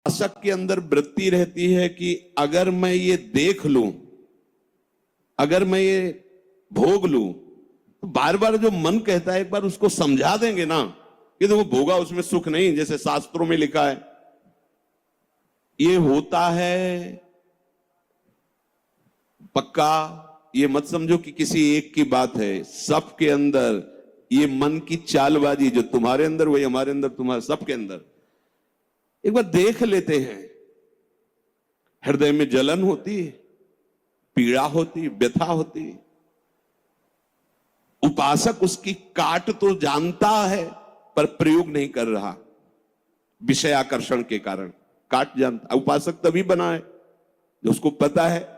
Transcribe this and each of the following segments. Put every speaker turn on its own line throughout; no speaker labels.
उपासक के अंदर वृत्ति रहती है कि अगर मैं ये देख लूं, अगर मैं ये भोग लूं, तो बार बार जो मन कहता है एक बार उसको समझा देंगे ना कि देखो भोगा उसमें सुख नहीं, जैसे शास्त्रों में लिखा है। ये होता है पक्का, ये मत समझो कि किसी एक की बात है, सबके अंदर ये मन की चालबाजी जो तुम्हारे अंदर वही हमारे अंदर, तुम्हारे सबके अंदर। एक बार देख लेते हैं, हृदय में जलन होती है, पीड़ा होती, व्यथा होती। उपासक उसकी काट तो जानता है पर प्रयोग नहीं कर रहा, विषय आकर्षण के कारण काट जानता। उपासक तभी बना है जो उसको पता है।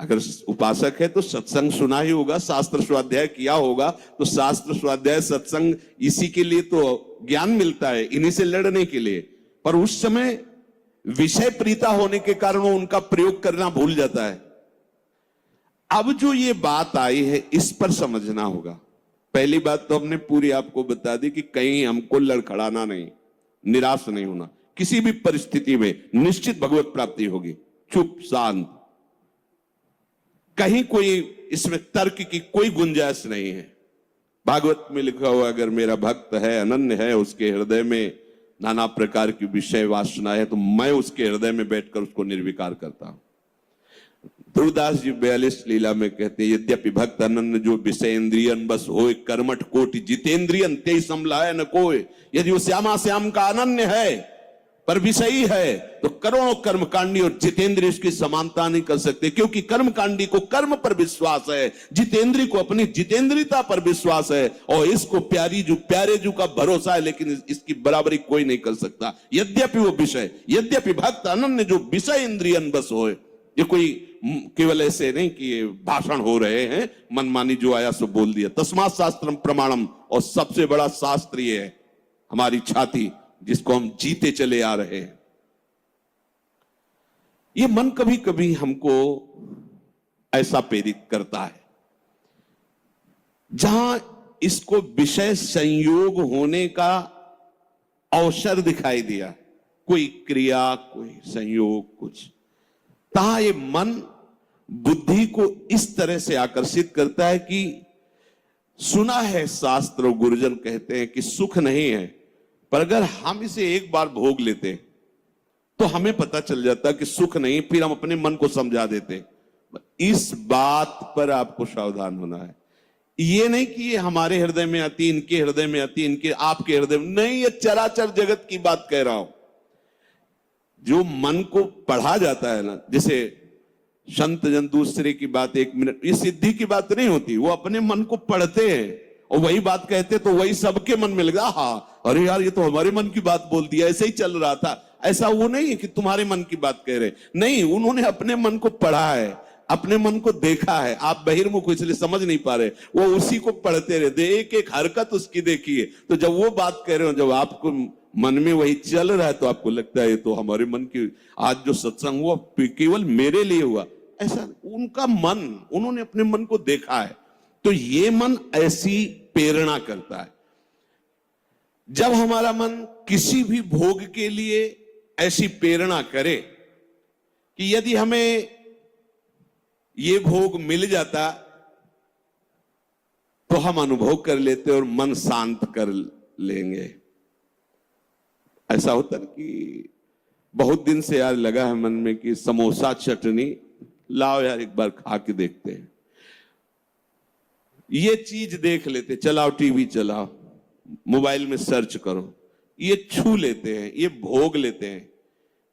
अगर उपासक है तो सत्संग सुना ही होगा, शास्त्र स्वाध्याय किया होगा, तो शास्त्र स्वाध्याय सत्संग इसी के लिए तो ज्ञान मिलता है, इन्हीं से लड़ने के लिए। पर उस समय विषय प्रीता होने के कारण वो उनका प्रयोग करना भूल जाता है। अब जो ये बात आई है इस पर समझना होगा। पहली बात तो हमने पूरी आपको बता दी कि कहीं हमको लड़खड़ाना नहीं, निराश नहीं होना, किसी भी परिस्थिति में निश्चित भगवत प्राप्ति होगी। चुप शांत, कहीं कोई इसमें तर्क की कोई गुंजाइश नहीं है। भागवत में लिखा हुआ अगर मेरा भक्त है, अनन्य है, उसके हृदय में नाना प्रकार की विषय वासना है, तो मैं उसके हृदय में बैठकर उसको निर्विकार करता हूं। ध्रुवदास जी 42 लीला में कहते हैं, यद्यपि भक्त अनन्य जो विषय इंद्रियन बस होए, कर्मठ कोटि जितेंद्रियन ते समलाय न कोय। यदि वो श्यामा श्याम का अनन्य है पर विषयी है तो करोड़ों कर्मकांडी और जितेंद्रिय उसकी समानता नहीं कर सकते, क्योंकि कर्मकांडी को कर्म पर विश्वास है, जितेंद्रिय को अपनी जितेंद्रियता पर विश्वास है, और इसको प्यारे जू का भरोसा है, लेकिन इसकी बराबरी कोई नहीं कर सकता। यद्यपि वो विषय, यद्यपि भक्त अनन्य जो विषय इंद्रियन बस होए। ये कोई केवल ऐसे नहीं कि ये भाषण हो रहे हैं, मनमानी जो आया सो बोल दिया। तस्मात् शास्त्रम प्रमाणम, और सबसे बड़ा शास्त्र ये है हमारी छाती, जिसको हम जीते चले आ रहे हैं। ये मन कभी कभी हमको ऐसा प्रेरित करता है जहां इसको विषय संयोग होने का अवसर दिखाई दिया, कोई क्रिया, कोई संयोग, कुछ, तहां ये मन बुद्धि को इस तरह से आकर्षित करता है कि सुना है शास्त्र और गुरुजन कहते हैं कि सुख नहीं है, पर अगर हम इसे एक बार भोग लेते तो हमें पता चल जाता कि सुख नहीं, फिर हम अपने मन को समझा देते। इस बात पर आपको सावधान होना है। ये नहीं कि ये हमारे हृदय में आती, इनके हृदय में आती, इनके आपके हृदय में नहीं, ये चराचर जगत की बात कह रहा हूं। जो मन को पढ़ा जाता है ना, जैसे संत जन दूसरे की बात 1 मिनट, ये सिद्धि की बात नहीं होती, वो अपने मन को पढ़ते हैं और वही बात कहते तो वही सबके मन में लगा, हाँ अरे यार ये तो हमारे मन की बात बोल दिया, ऐसे ही चल रहा था। ऐसा वो नहीं है कि तुम्हारे मन की बात कह रहे, नहीं, उन्होंने अपने मन को पढ़ा है, अपने मन को देखा है। आप बहिर्मुख इसलिए समझ नहीं पा रहे, वो उसी को पढ़ते रहते, एक एक हरकत उसकी देखिए। तो जब वो बात कह रहे हो, जब आपको मन में वही चल रहा है, तो आपको लगता है ये तो हमारे मन की, आज जो सत्संग हुआ केवल मेरे लिए हुआ। ऐसा उनका मन, उन्होंने अपने मन को देखा है। तो ये मन ऐसी प्रेरणा करता है। जब हमारा मन किसी भी भोग के लिए ऐसी प्रेरणा करे कि यदि हमें ये भोग मिल जाता तो हम अनुभव कर लेते और मन शांत कर लेंगे। ऐसा होता है कि बहुत दिन से यार लगा है मन में कि समोसा चटनी लाओ यार एक बार खा के देखते हैं, ये चीज देख लेते, चलाओ टीवी चलाओ, मोबाइल में सर्च करो, ये छू लेते हैं, ये भोग लेते हैं।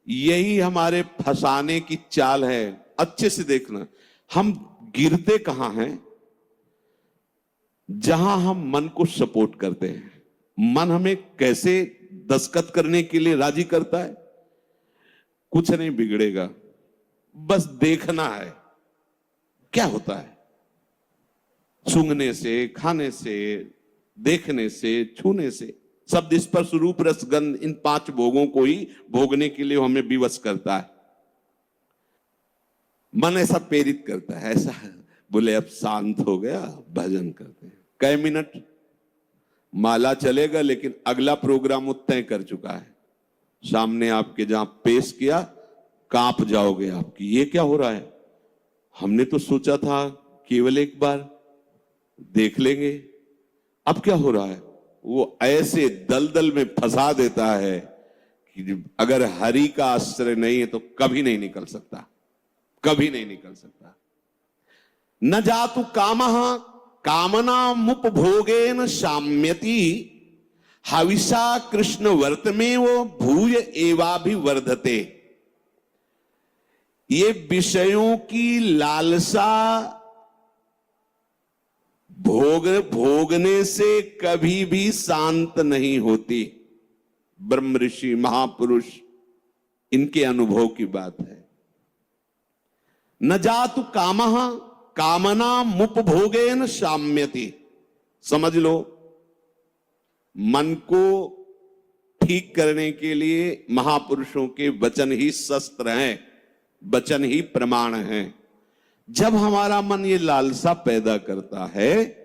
यही हमारे फंसाने की चाल है। अच्छे से देखना, हम गिरते कहां हैं? जहां हम मन को सपोर्ट करते हैं। मन हमें कैसे दस्तखत करने के लिए राजी करता है? कुछ नहीं बिगड़ेगा, बस देखना है क्या होता है। सूंघने से, खाने से, देखने से, छूने से, शब्द स्पर्श रूप रस गंध, इन 5 भोगों को ही भोगने के लिए हमें विवश करता है। मन ऐसा प्रेरित करता है, ऐसा बोले अब शांत हो गया, भजन करते हैं। कई मिनट माला चलेगा, लेकिन अगला प्रोग्राम वो तय कर चुका है। सामने आपके जहां पेश किया, कांप जाओगे आपकी, ये क्या हो रहा है? हमने तो सोचा था केवल एक बार देख लेंगे, अब क्या हो रहा है? वो ऐसे दलदल में फंसा देता है कि अगर हरि का आश्रय नहीं है तो कभी नहीं निकल सकता, कभी नहीं निकल सकता। न जातु कामः कामनामुपभोगेन शाम्यति हविषा कृष्ण वर्तमेव भूय एवाभिवर्धते। ये विषयों की लालसा भोगने से कभी भी शांत नहीं होती। ब्रह्म ऋषि महापुरुष इनके अनुभव की बात है। न जातु कामः कामनामुपभोगेन शाम्यति। समझ लो, मन को ठीक करने के लिए महापुरुषों के वचन ही शस्त्र हैं, वचन ही प्रमाण हैं। जब हमारा मन ये लालसा पैदा करता है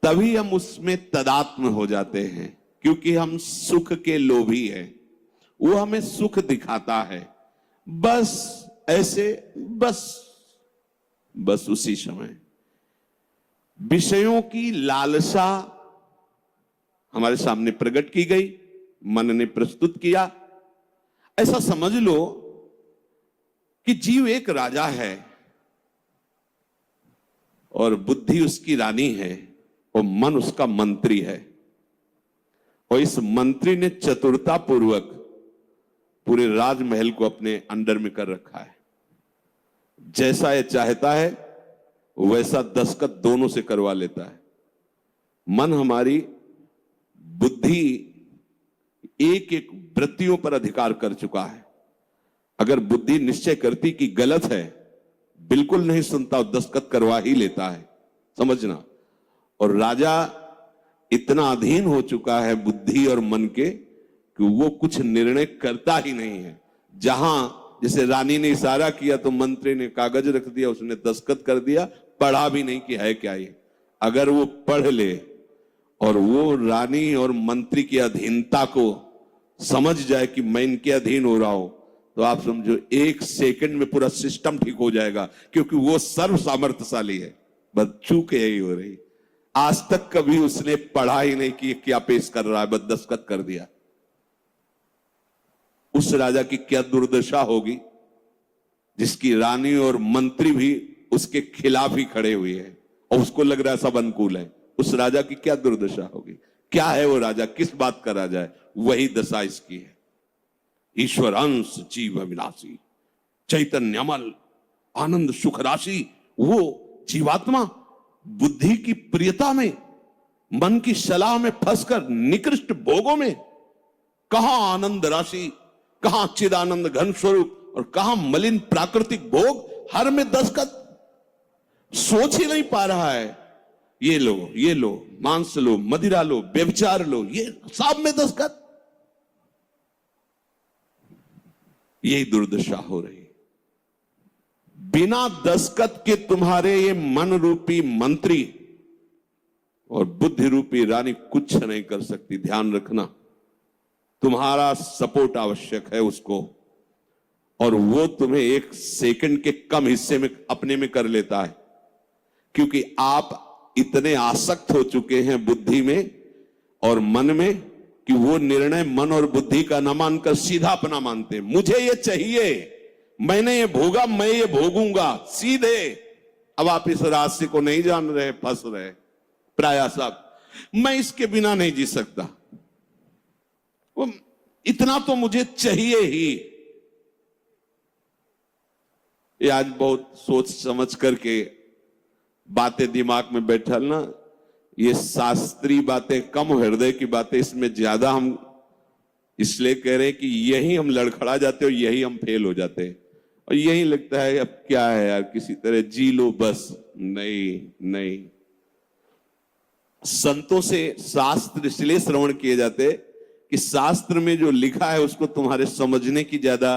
तभी हम उसमें तदात्म हो जाते हैं, क्योंकि हम सुख के लोभी हैं। वो हमें सुख दिखाता है, बस ऐसे, बस उसी समय विषयों की लालसा हमारे सामने प्रकट की गई, मन ने प्रस्तुत किया। ऐसा समझ लो कि जीव एक राजा है और बुद्धि उसकी रानी है और मन उसका मंत्री है। और इस मंत्री ने चतुरता पूर्वक पूरे राजमहल को अपने अंडर में कर रखा है। जैसा यह चाहता है वैसा दस्तखत दोनों से करवा लेता है। मन, हमारी बुद्धि एक एक वृत्तियों पर अधिकार कर चुका है। अगर बुद्धि निश्चय करती कि गलत है, बिल्कुल नहीं सुनता, दस्तखत करवा ही लेता है, समझना। और राजा इतना अधीन हो चुका है बुद्धि और मन के कि वो कुछ निर्णय करता ही नहीं है। जहां जैसे रानी ने इशारा किया तो मंत्री ने कागज रख दिया, उसने दस्तखत कर दिया, पढ़ा भी नहीं कि है क्या ये। अगर वो पढ़ ले और वो रानी और मंत्री की अधीनता को समझ जाए कि मैं इनके अधीन हो रहा हूं, तो आप समझो एक सेकंड में पूरा सिस्टम ठीक हो जाएगा, क्योंकि वो सर्व सामर्थ्यशाली है। बस चूक यही हो रही, आज तक कभी उसने पढ़ा ही नहीं कि क्या पेश कर रहा है, बस दस्तखत कर दिया। उस राजा की क्या दुर्दशा होगी जिसकी रानी और मंत्री भी उसके खिलाफ ही खड़े हुए हैं और उसको लग रहा है सब अनुकूल है। उस राजा की क्या दुर्दशा होगी? क्या है वो राजा, किस बात का राजा है? वही दशा इसकी है। ईश्वर अंश जीव अविनाशी चैतन्यमल आनंद सुख राशि। वो जीवात्मा बुद्धि की प्रियता में, मन की सलाह में फंसकर निकृष्ट भोगों में, कहां आनंद राशि, कहां चिदानंद घन स्वरूप और कहां मलिन प्राकृतिक भोग, हर में दस्तखत। सोच ही नहीं पा रहा है। ये लो, मांस लो, मदिरा लो, व्यभिचार लो, ये सब में दस्तखत। यही दुर्दशा हो रही। बिना दस्तखत के तुम्हारे ये मन रूपी मंत्री और बुद्धि रूपी रानी कुछ नहीं कर सकती। ध्यान रखना, तुम्हारा सपोर्ट आवश्यक है उसको, और वो तुम्हें एक सेकंड के कम हिस्से में अपने में कर लेता है, क्योंकि आप इतने आसक्त हो चुके हैं बुद्धि में और मन में कि वो निर्णय मन और बुद्धि का न मानकर सीधा अपना मानते हैं। मुझे ये चाहिए, मैंने ये भोगा, मैं ये भोगूंगा, सीधे। अब आप इस रास्ते को नहीं जान रहे, फंस रहे प्राय सब। मैं इसके बिना नहीं जी सकता, वो इतना तो मुझे चाहिए ही। ये आज बहुत सोच समझ करके बातें दिमाग में बैठल ना, ये शास्त्रीय बातें कम, हृदय की बातें इसमें ज्यादा हम इसलिए कह रहे हैं कि यही हम लड़खड़ा जाते हैं और यही हम फेल हो जाते हैं। और यही लगता है अब क्या है यार, किसी तरह जी लो बस। नहीं, संतों से शास्त्र इसलिए श्रवण किए जाते कि शास्त्र में जो लिखा है उसको तुम्हारे समझने की ज्यादा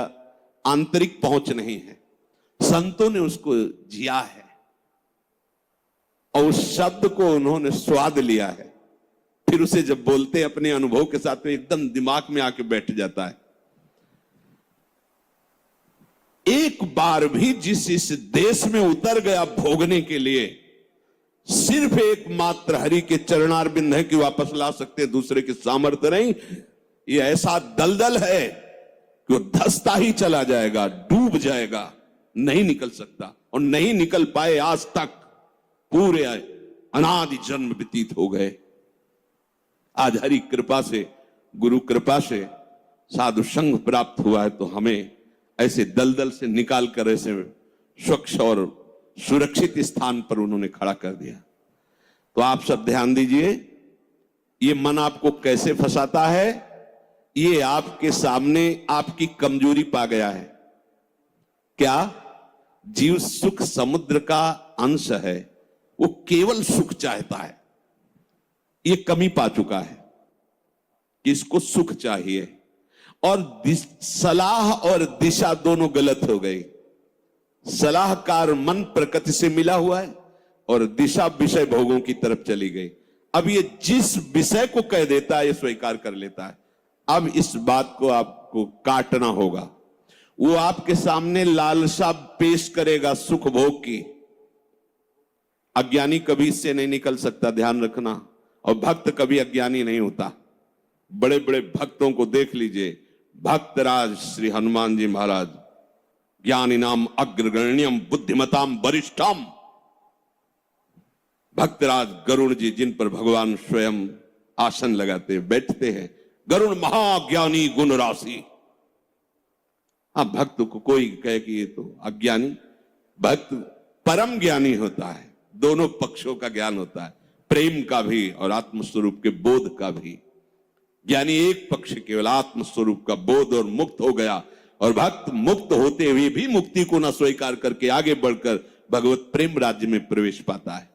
आंतरिक पहुंच नहीं है। संतों ने उसको जिया है और उस शब्द को उन्होंने स्वाद लिया है, फिर उसे जब बोलते हैं अपने अनुभव के साथ तो एकदम दिमाग में आके बैठ जाता है। एक बार भी जिस इस देश में उतर गया भोगने के लिए, सिर्फ एकमात्र हरि के चरणारविंद है कि वापस ला सकते, दूसरे के सामर्थ्य नहीं। ये ऐसा दलदल है कि वो धंसता ही चला जाएगा, डूब जाएगा, नहीं निकल सकता। और नहीं निकल पाए आज तक, पूरे अनादि जन्म व्यतीत हो गए। आज हरि कृपा से, गुरु कृपा से साधु संग प्राप्त हुआ है, तो हमें ऐसे दलदल से निकाल कर ऐसे स्वच्छ और सुरक्षित स्थान पर उन्होंने खड़ा कर दिया। तो आप सब ध्यान दीजिए, ये मन आपको कैसे फंसाता है। ये आपके सामने आपकी कमजोरी पा गया है। क्या? जीव सुख समुद्र का अंश है, वो केवल सुख चाहता है। ये कमी पा चुका है कि इसको सुख चाहिए, और सलाह और दिशा दोनों गलत हो गई। सलाहकार मन प्रकृति से मिला हुआ है और दिशा विषय भोगों की तरफ चली गई। अब ये जिस विषय को कह देता है ये स्वीकार कर लेता है। अब इस बात को आपको काटना होगा। वो आपके सामने लालसा पेश करेगा सुख भोग की। अज्ञानी कभी इससे नहीं निकल सकता, ध्यान रखना। और भक्त कभी अज्ञानी नहीं होता। बड़े बड़े भक्तों को देख लीजिए, भक्तराज श्री हनुमान जी महाराज, ज्ञानी नाम अग्रगण्यम बुद्धिमताम वरिष्ठम। भक्तराज गरुड़ जी, जिन पर भगवान स्वयं आसन लगाते बैठते हैं, गरुड़ महाज्ञानी गुण राशि। हाँ, भक्त को कोई कहे कि ये तो अज्ञानी, भक्त परम ज्ञानी होता है। दोनों पक्षों का ज्ञान होता है, प्रेम का भी और आत्मस्वरूप के बोध का भी। ज्ञानी एक पक्ष केवल आत्मस्वरूप का बोध और मुक्त हो गया, और भक्त मुक्त होते हुए भी मुक्ति को न स्वीकार करके आगे बढ़कर भगवत प्रेम राज्य में प्रवेश पाता है।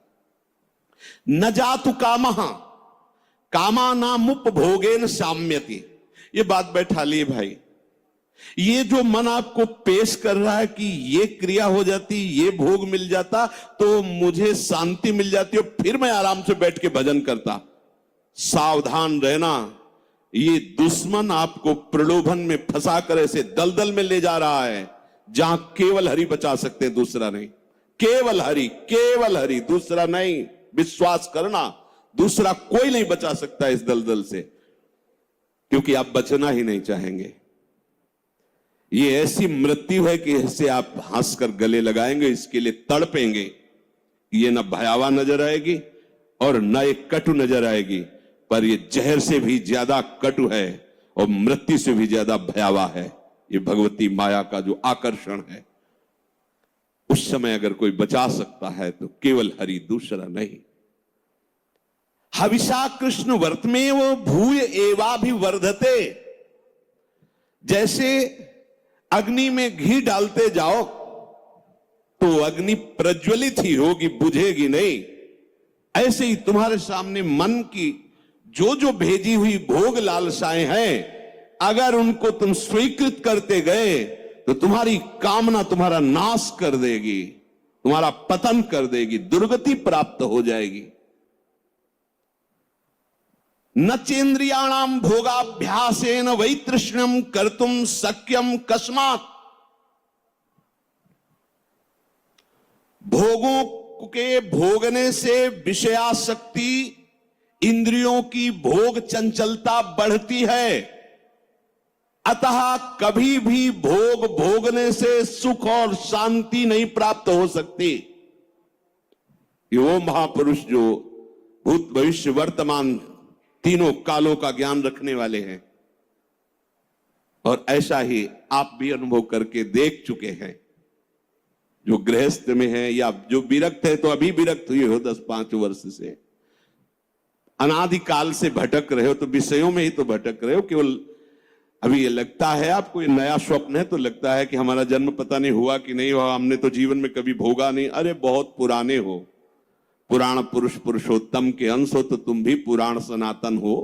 न जातु कामः कामानामुपभोगेन साम्यति। ये बात बैठा लिए भाई। ये जो मन आपको पेश कर रहा है कि ये क्रिया हो जाती, ये भोग मिल जाता तो मुझे शांति मिल जाती और फिर मैं आराम से बैठ के भजन करता, सावधान रहना। ये दुश्मन आपको प्रलोभन में फंसा कर ऐसे दलदल में ले जा रहा है जहां केवल हरि बचा सकते हैं, दूसरा नहीं। केवल हरि, केवल हरि, दूसरा नहीं। विश्वास करना, दूसरा कोई नहीं बचा सकता इस दलदल से, क्योंकि आप बचना ही नहीं चाहेंगे। ये ऐसी मृत्यु है कि इससे आप हंसकर गले लगाएंगे, इसके लिए तड़पेंगे। ये न भयावह नजर आएगी और न एक कटु नजर आएगी, पर ये जहर से भी ज्यादा कटु है और मृत्यु से भी ज्यादा भयावह है। ये भगवती माया का जो आकर्षण है, उस समय अगर कोई बचा सकता है तो केवल हरि, दूसरा नहीं। हविषा कृष्ण वर्तमें वो भूय एवाभिवर्धते। जैसे अग्नि में घी डालते जाओ तो अग्नि प्रज्वलित ही होगी, बुझेगी नहीं। ऐसे ही तुम्हारे सामने मन की जो जो भेजी हुई भोग लालसाएं हैं, अगर उनको तुम स्वीकृत करते गए तो तुम्हारी कामना तुम्हारा नाश कर देगी, तुम्हारा पतन कर देगी, दुर्गति प्राप्त हो जाएगी। न चेन्द्रियाणाम भोगाभ्यासेन वैतृष्ण्यम कर्तुम शक्यम कस्मात्। भोगों के भोगने से विषयासक्ति, इंद्रियों की भोग चंचलता बढ़ती है। अतः कभी भी भोग भोगने से सुख और शांति नहीं प्राप्त हो सकती। ये वो महापुरुष जो भूत भविष्य वर्तमान तीनों कालों का ज्ञान रखने वाले हैं, और ऐसा ही आप भी अनुभव करके देख चुके हैं। जो गृहस्थ में है या जो विरक्त है, तो अभी विरक्त हुए हो 10-5 वर्ष से, अनादिकाल से भटक रहे हो, तो विषयों में ही तो भटक रहे हो। केवल अभी ये लगता है आपको, ये नया स्वप्न है तो लगता है कि हमारा जन्म पता नहीं हुआ कि नहीं हुआ, हमने तो जीवन में कभी भोगा नहीं। अरे बहुत पुराने हो, पुराण पुरुष पुरुषोत्तम के अंश हो, तो तुम भी पुराण सनातन हो।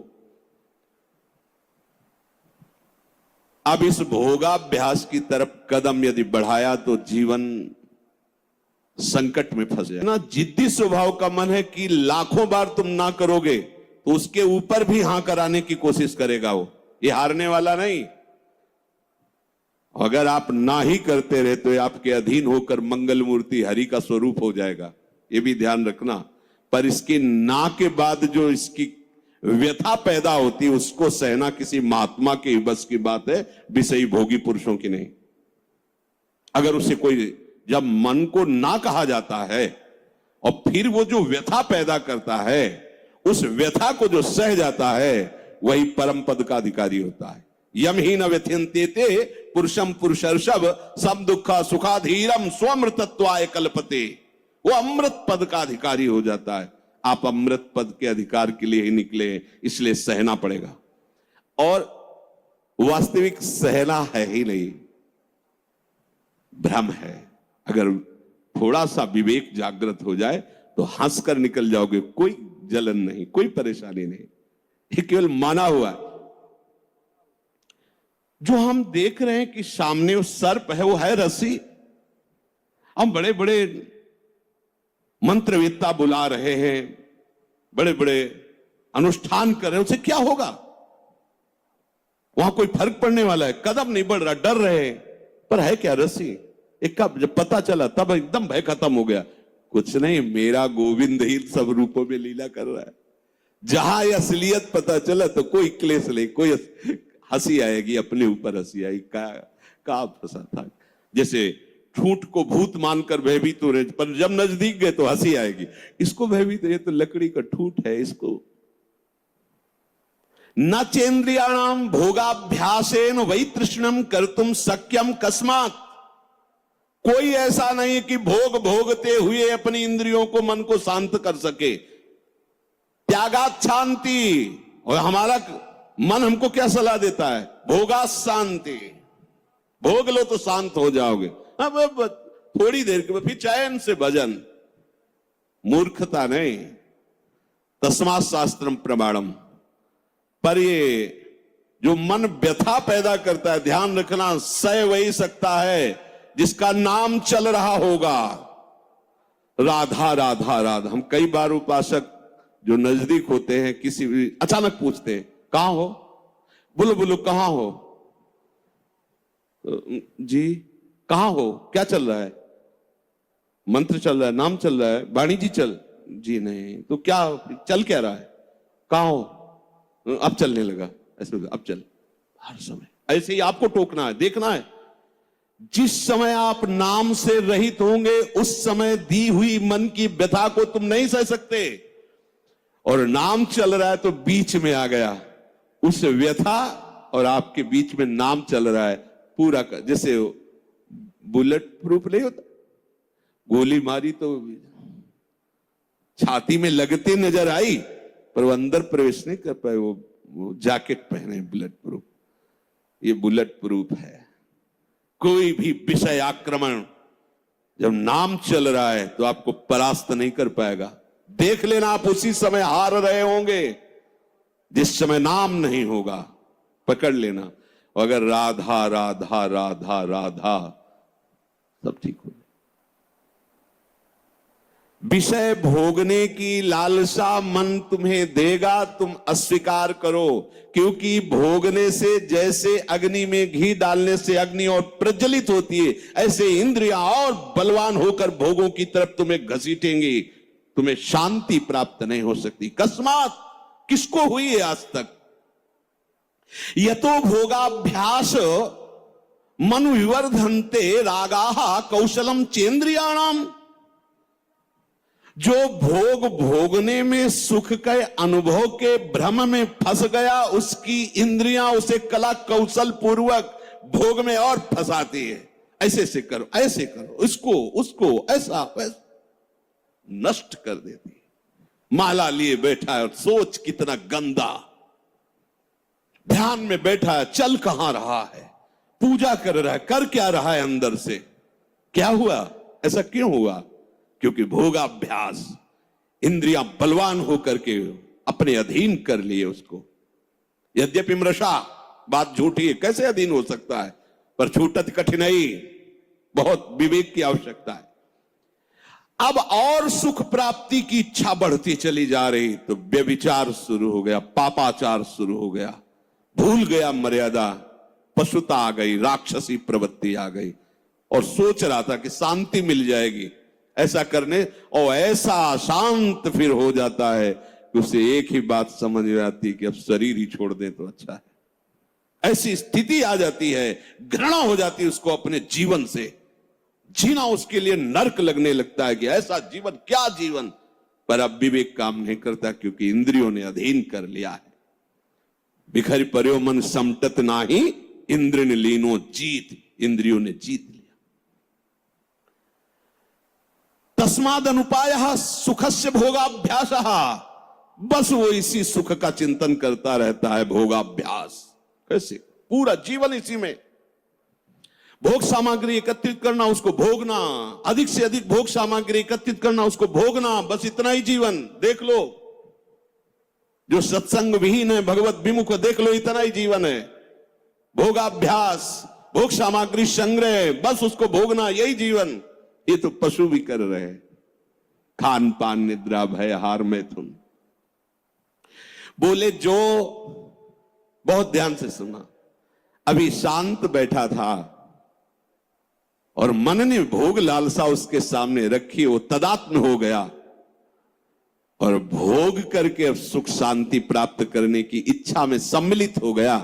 अब इस भोगाभ्यास की तरफ कदम यदि बढ़ाया तो जीवन संकट में फंस जाए ना। जिद्दी स्वभाव का मन है कि लाखों बार तुम ना करोगे तो उसके ऊपर भी हां कराने की कोशिश करेगा वो। ये हारने वाला नहीं। अगर आप ना ही करते रहे तो आपके अधीन होकर मंगल मूर्ति हरि का स्वरूप हो जाएगा, ये भी ध्यान रखना। पर इसके ना के बाद जो इसकी व्यथा पैदा होती है उसको सहना किसी महात्मा के बस की बात है, विषयी भोगी पुरुषों की नहीं। अगर उसे कोई, जब मन को ना कहा जाता है और फिर वो जो व्यथा पैदा करता है, उस व्यथा को जो सह जाता है वही परम पद का अधिकारी होता है। यम ही न व्यथ्यन्ते ते पुरुषम पुरुषर्षभ सम दुख सुखाधीरम स्वमृतत्वाय कल्पते, वो अमृत पद का अधिकारी हो जाता है। आप अमृत पद के अधिकार के लिए ही निकले, इसलिए सहना पड़ेगा। और वास्तविक सहना है ही नहीं, भ्रम है। अगर थोड़ा सा विवेक जागृत हो जाए तो हंसकर निकल जाओगे, कोई जलन नहीं, कोई परेशानी नहीं, ये केवल माना हुआ है। जो हम देख रहे हैं कि सामने वो सर्प है, वो है रस्सी। हम बड़े बड़े मंत्रवेत्ता बुला रहे हैं, बड़े बड़े अनुष्ठान कर रहे हैं, उससे क्या होगा? वहां कोई फर्क पड़ने वाला है? कदम नहीं बढ़ रहा, डर रहे हैं, पर है क्या? रस्सी। एक का जब पता चला तब एकदम भय खत्म हो गया। कुछ नहीं, मेरा गोविंद ही सब रूपों में लीला कर रहा है। जहां ये असलियत पता चला तो कोई क्लेश नहीं, कोई हंसी आएगी, अपने ऊपर हंसी आएगी। का फंसा था, जैसे ठूठ को भूत मानकर भयभीत हो रहे, पर जब नजदीक गए तो हंसी आएगी। इसको भयभीत, ये तो लकड़ी का ठूठ है, इसको न चेन्द्रियाणाम भोगाभ्यासेन वै तृष्णम कर्तुम शक्यम कस्मात्। कोई ऐसा नहीं कि भोग भोगते हुए अपनी इंद्रियों को, मन को शांत कर सके। त्यागात शांति। और हमारा मन हमको क्या सलाह देता है? भोगा शांति, भोग लो तो शांत हो जाओगे। अब थोड़ी देर के बाद फिर चैन से भजन। मूर्खता नहीं, तस्मात् शास्त्रम प्रमाणम। पर ये जो मन व्यथा पैदा करता है, ध्यान रखना, सह वही सकता है जिसका नाम चल रहा होगा। राधा राधा राधा। हम कई बार उपासक जो नजदीक होते हैं, किसी भी अचानक पूछते हैं कहां हो, बोलो बोलो कहां हो जी, कहां हो, क्या चल रहा है? मंत्र चल रहा है, नाम चल रहा है, वाणी जी चल जी। नहीं तो क्या चल क्या रहा है? कहां हो? अब चलने लगा, ऐसे अब चल। हर समय ऐसे ही आपको टोकना है, देखना है। जिस समय आप नाम से रहित होंगे उस समय दी हुई मन की व्यथा को तुम नहीं सह सकते। और नाम चल रहा है तो बीच में आ गया, उस व्यथा और आपके बीच में नाम चल रहा है पूरा का। जैसे बुलेट प्रूफ नहीं होता, गोली मारी तो छाती में लगते नजर आई पर वो अंदर प्रवेश नहीं कर पाए। वो जैकेट पहने बुलेट प्रूफ, ये बुलेट प्रूफ है। कोई भी विषय आक्रमण जब नाम चल रहा है तो आपको परास्त नहीं कर पाएगा। देख लेना, आप उसी समय हार रहे होंगे जिस समय नाम नहीं होगा। पकड़ लेना। अगर राधा राधा राधा राधा, सब ठीक हो। विषय भोगने की लालसा मन तुम्हें देगा, तुम अस्वीकार करो। क्योंकि भोगने से जैसे अग्नि में घी डालने से अग्नि और प्रज्वलित होती है, ऐसे इंद्रियां और बलवान होकर भोगों की तरफ तुम्हें घसीटेंगी। तुम्हें शांति प्राप्त नहीं हो सकती। कस्मात, किसको हुई है आज तक? यतो भोगाभ्यास मनु विवर्धन्ते रागाः कौशलम चेन्द्रियाणाम। जो भोग भोगने में सुख के अनुभव के भ्रम में फंस गया, उसकी इंद्रियां उसे कला कौशल पूर्वक भोग में और फंसाती है। ऐसे से करो, ऐसे करो, इसको उसको, ऐसा वैसा, नष्ट कर देती है। माला लिए बैठा है और सोच कितना गंदा, ध्यान में बैठा है, चल कहां रहा है, पूजा कर रहा है, कर क्या रहा है अंदर से? क्या हुआ? ऐसा क्यों हुआ? क्योंकि भोगाभ्यास, इंद्रियां बलवान होकर के अपने अधीन कर लिए उसको। यद्यपि मृषा, बात झूठी है, कैसे अधीन हो सकता है? पर छूटत कठिनाई, बहुत विवेक की आवश्यकता है। अब और सुख प्राप्ति की इच्छा बढ़ती चली जा रही तो व्यभिचार शुरू हो गया, पापाचार शुरू हो गया, भूल गया मर्यादा, पशुता आ गई, राक्षसी प्रवृत्ति आ गई और सोच रहा था कि शांति मिल जाएगी ऐसा करने, और ऐसा शांत फिर हो जाता है कि उसे एक ही बात समझ में आती कि अब शरीर ही छोड़ दें तो अच्छा है। ऐसी स्थिति आ जाती है, घृणा हो जाती है उसको अपने जीवन से, जीना उसके लिए नर्क लगने लगता है कि ऐसा जीवन, क्या जीवन। पर अब विवेक काम नहीं करता क्योंकि इंद्रियों ने अधीन कर लिया है। बिखर पर्यो मन समटत नाही, इंद्र ने लीनो जीत, इंद्रियों ने जीत लिया। तस्माद अनुपाय सुखस्य भोगाभ्यास, बस वो इसी सुख का चिंतन करता रहता है, भोगाभ्यास। कैसे? पूरा जीवन इसी में, भोग सामग्री एकत्रित करना, उसको भोगना, अधिक से अधिक भोग सामग्री एकत्रित करना, उसको भोगना, बस इतना ही जीवन। देख लो जो सत्संग विहीन है, भगवत विमुख, देख लो इतना ही जीवन है। भोगाभ्यास, भोग सामग्री संग्रह, बस उसको भोगना, यही जीवन। ये तो पशु भी कर रहे हैं, खान पान निद्रा भय हार मैथुन। बोले जो, बहुत ध्यान से सुना, अभी शांत बैठा था और मन ने भोग लालसा उसके सामने रखी, वो तदात्म हो गया और भोग करके अब सुख शांति प्राप्त करने की इच्छा में सम्मिलित हो गया।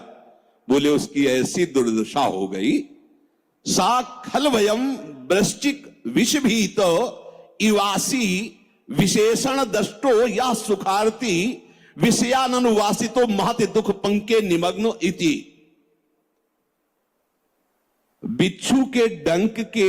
बोले उसकी ऐसी दुर्दशा हो गई, सा खलवयम वृश्चिक विषभीत इवासी विशेषण दष्टो या सुखार्थी विषयानुवासितो महति दुख पंके निमग्नो इति। बिच्छू के डंक के